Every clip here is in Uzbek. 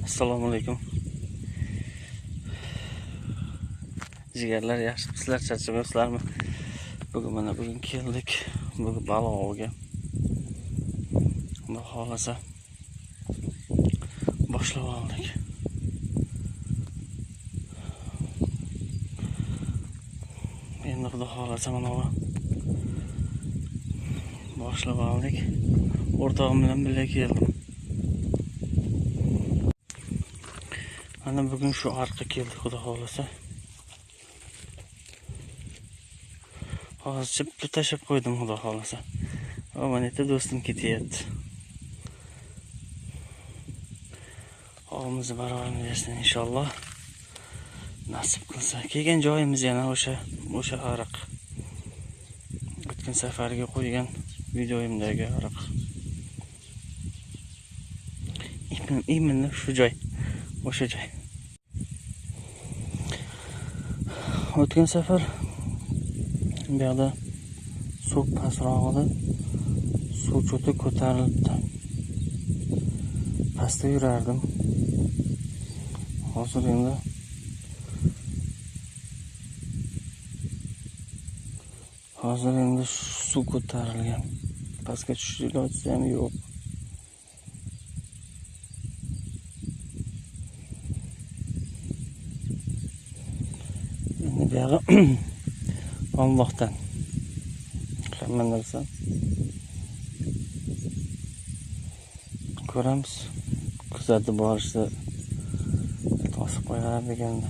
Assalomu alaykum. Jigarlar, yaxshimisizlar, charchamayapsizlarmi? Bugun keldik. Bugun baliq oviga. Xudo xolasa boshlab oldik. Endi xudo xolasa mana bu boshlab oldik. O'rtog'im bilan birga keldim. Mana bugun shu arqa keldik, xudo xolasa. Hozir chipta tashib qo'ydim, xudo xolasa. Mana yerda do'stim ketyapti. Ovimizni barobar bersin inshaalloh. Nasib qilsa. Kelgan joyimiz yana o'sha ariq. O'tgan safarga qo'ygan videoyimdagi ariq. Именно shu joy. O'sha joy. O'tgan safar bu yerda suv pasrog'ida suv cho'ti ko'tarildi. Pastda yurardim. Hozir endi suv ko'tarilgan. Pastga tushish ilojisi ham yo'q. Endi bu yoqqa Allohdan hamma narsa ko'ramiz. Kuzatib borishni to'sib qo'yar deganda.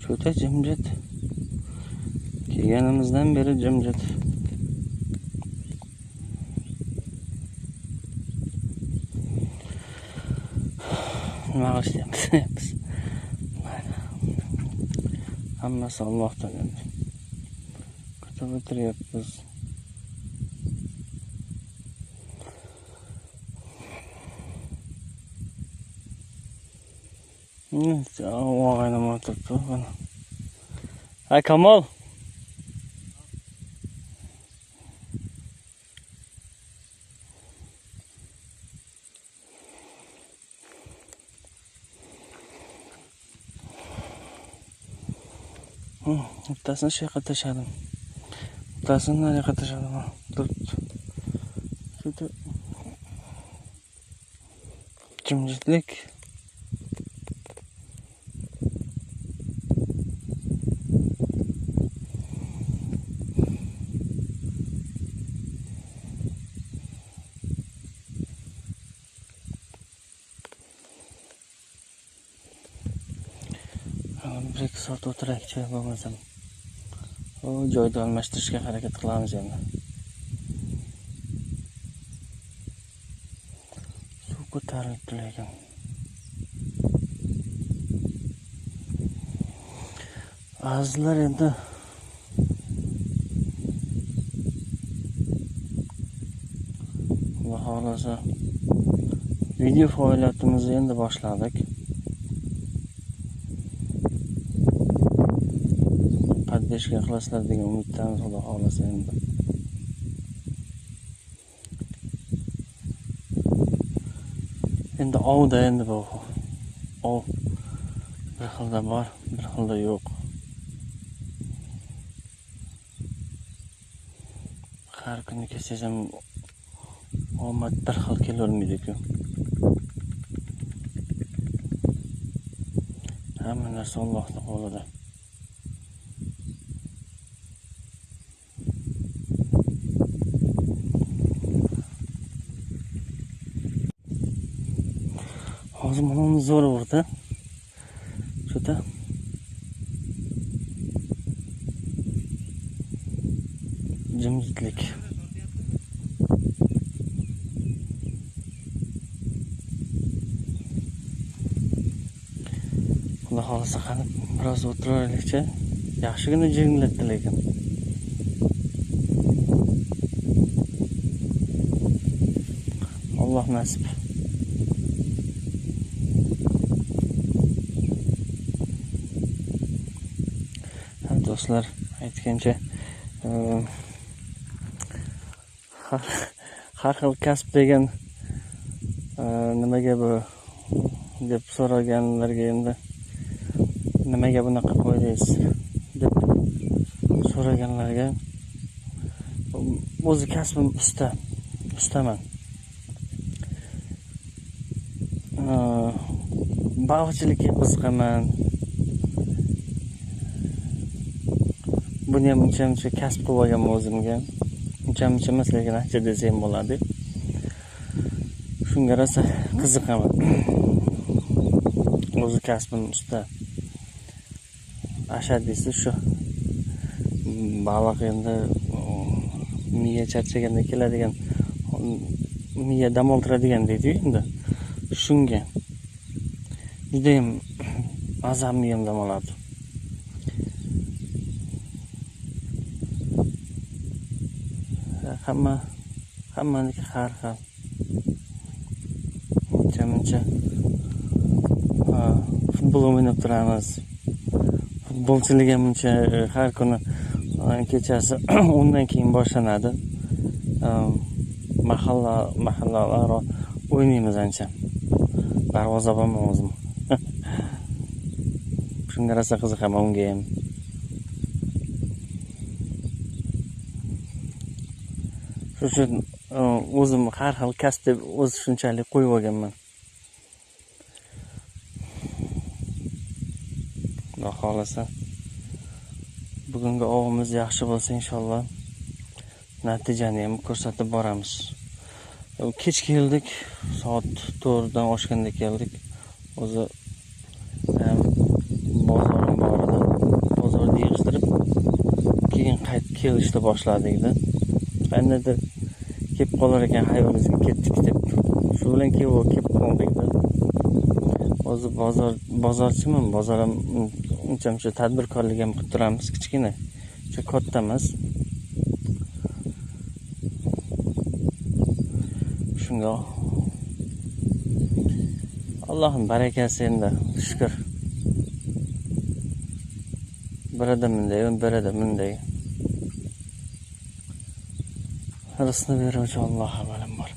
Cho'ta jimjit. Kelganimizdan beri jimjit. Nima qilyapmiz? Hammasi Allohdan endi. Kutib o'tiryapmiz. Og'aynim o'tiribdi mana. Hay Kamol. Bittasini shu yoqqa tashladim. Bittasini nariyoqqa tashladim. Juda jimjitlik. Bir-ikki soat o'tiraylik bo'lmasam. O joyda almashtirishga harakat qilamiz endi. Suv ko'tarilib lekin. Ba'zilar endi Xudo xolasa video faoliyatimizni endi boshladik. Поддержка qilasizlar degan umiddamiz, Xudo xolasa endi. Endi ovda endi bu. Ov bir xilda bor, bir xilda yo'q. Har kuni kelsangiz ham omad bir xil kelavermaydi-ku. Hamma narsa Allohning qo'lida. Hozir mana zo'r urdi. Juda jimjitlik. Xudo xolasa qani biroz o'tiraylikcha. Yaxshigina jinglatdi lekin. Alloh nasib. Do'stlar aytgancha har xil kasb degan nimaga bu deb so'raganlarga endi nimaga bunaqa qo'ydingiz deb so'raganlarga o'zi kasbim ustaman. Baliqchilikka qiziqaman. Buni ham uncha kasb qilib olganman o'zimga. Uncha emas, lekin ancha desam bo'ladi. Shunga rosa qiziqaman. O'zi kasbim usta. Ashadisi shu. Baliq endi miya charchaganda keladigan, miya dam oldiradigan deydi endi. Shunga juda ham azamni ham dam oladi. Hammaniki har xil. Uncha futbol o'ynab turamiz. Futbolchilik ham uncha har kuni kechasi 10 dan keyin boshlanadi. Mahallalararo o'ynaymiz ancha. Darvozabonman o'zim. Shunga rosa qiziqaman unga ham. Shuning uchun o'zim har xil kasb deb o'z shunchalik qo'yib olganman. Xudo xolasa bugungi ovimiz yaxshi bo'lsa inshaalloh natijani ham ko'rsatib boramiz. Kech keldik, soat 4 dan oshganda keldik. O'zi bozorim bor edi. Bozorni yig'ishtirib keyin qaytib kelishni boshladik-da. Qandadir kelib qolar ekan, hayolingizga ketdik deb. Shu bilan kelib qoldik-da. O'zi bozorchiman, bozor ham uncha tadbirkorlik ham qilib turamiz, kichkina. Uncha katta emas. Shunga Allohning barakasi endi, shukr. Birada bunday. Rizqni beruvchi Alloh avvalambor.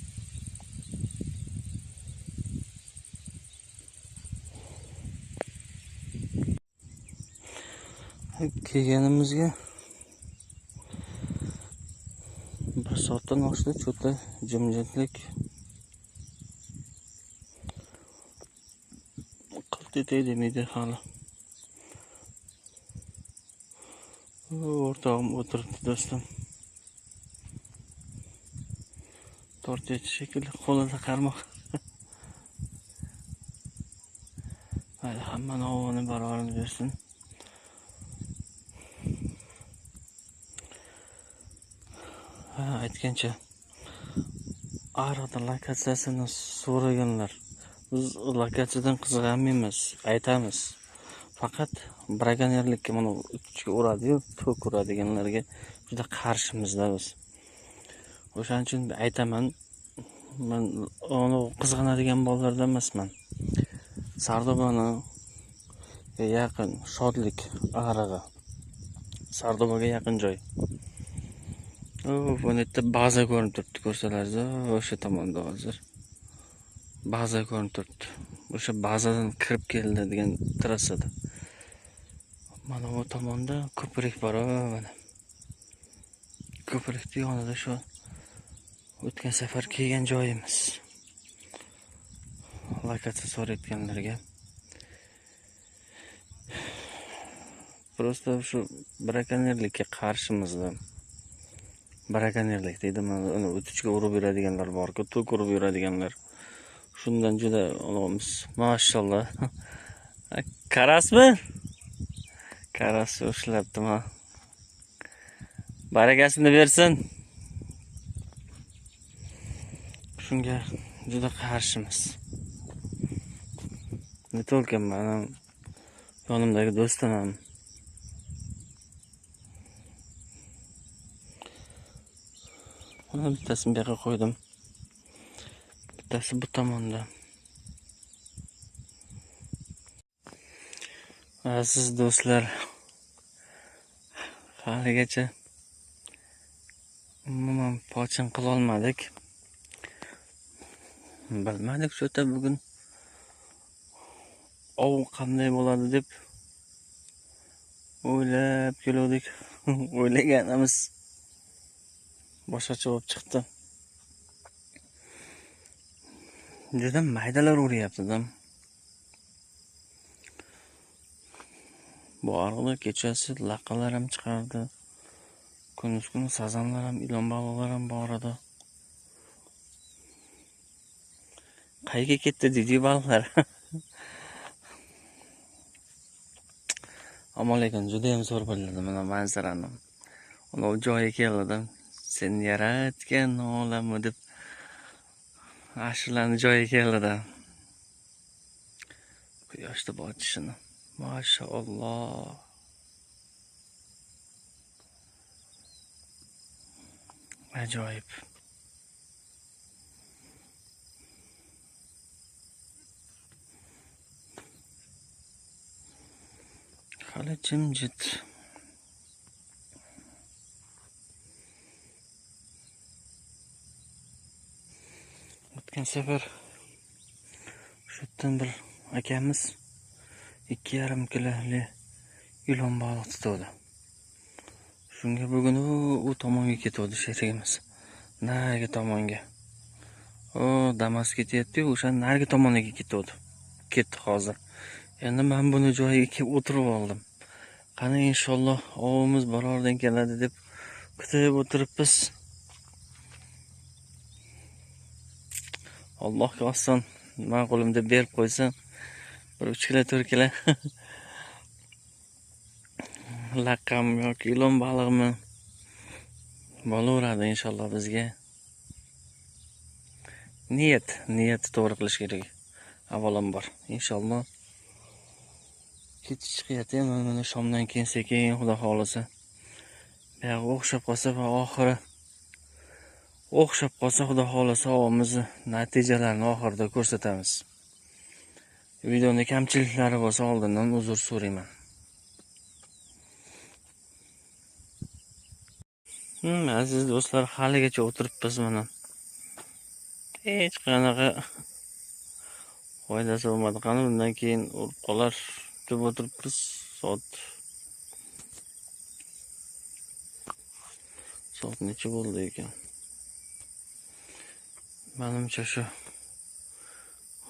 Kelganimizga 1 soatdan oshdi, cho'ta jimjitlik. Qiltitay demaydi hali. O'rtog'im o'tiribdi do'stim. Tortaychi shekilli, qo'lida qarmoq. Mayli, hammani ovini barobarini bersin. Aytgancha ariqda lokatsiyasini so'raganlar. Biz lokatsiyadan qiziqmaymiz, aytamiz. Faqat brakonerlikka mana uchiga uradi-yu, tok uradiganlarga juda qarshimizda biz. O'shaning uchun aytaman, men uni qiziqadigan bolalardan emasman. Sardobani yaqin Shodlik arig'i. Sardobaga yaqin joy. Buni yerda baza ko'rinib turibdi, ko'rsalaringiz, o'sha tomonda hozir. Baza ko'rinib turibdi. O'sha bazadan kirib keladigan trassada. Mana bu tomonda ko'prik bor, mana. Ko'prikning yonida shu o'tgan safar kelgan joyimiz. Lokatsiya so'rayotganlarga. Prosta shu brakonerlikka qarshimizda. Brakonerlik deydi, mana uni o'tichga urib beradiganlar bor-ku, tok urib beradiganlar. Shundan juda olamiz. Mashallah. Qarasmi? Qaras ushlabdimi? Barakasini bersin. Shunga juda qarshimiz. Ne tolkan mana yonimdagi do'stim ham. Mana bittasini bu yoqqa qo'ydim. Bittasi bu tomonda. Aziz do'stlar, haligacha Umuman pochin qilolmadik. Bilmadik cho'ta bugun ov qanday bo'ladi deb o'ylab keldik. O'ylaganimiz boshqacha bo'lib chiqdi. Juda maydalar uryapti-da. Bu arada kechasi laqalar ham chiqardi. Kunduz kuni sazanlar ham, ilon baliqlar ham bor edi. Qayga ketdi deydi baliqlar. Ammo lekin juda ham zo'r bo'ladi mana manzarani. Uni joyi keldi. Sen yaratgan olamni deb ashulani joyi keldi. Quyoshni botishini. Mashalloh. Ajoyib. Hali jimjit. O'tgan safar shu yerdan bir akamiz 2,5 kiloli ilon baliq tutdi. Shunga bugun u tomonga ketdi sherigimiz. Narigi tomonga. O Damas ketyapti, o'sha narigi tomoniga ketdi. Ketdi hozir. Endi men buni joyiga kelib o'tirib oldim. Qani inshaalloh ovimiz borordan keladi deb kutib o'tiribmiz. Allohga oson, men qo'limda berib qo'ysa, bir 3 kilo 4 kilo laqam yoki ilon baliqmi bo'laveradi inshaalloh bizga. Niyat to'g'ri qilish kerak. Avvalambor inshaalloh ketish chiqyapti. Mana shomdan keyin sekin Xudo xolisa. Buyog'i o'xshab qolsa va oxiri o'xshab qolsa Xudo xolisa ovimizni natijalarini oxirida ko'rsatamiz. Videoning kamchiliklari bo'lsa oldindan uzr so'rayman. Aziz do'stlar, haligacha o'tiribmiz mana. Hech qanaqa foydasi bo'lmadi. Qani bundan keyin urib qolar deb o'tiribmiz. Soat necha bo'ldi ekan? Menimcha shu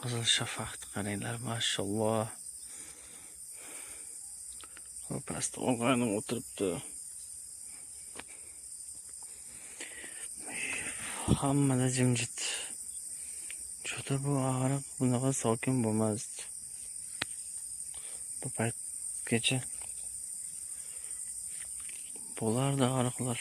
qizil shafaqni qaranglar, mashalloh. Pastda o'g'aynim o'tiribdi. Hammada jimjit. Cho'ta bu ag'riq bunaqa sokin bo'lmasdi. Bu paytgacha bo'lardi ag'riqlar.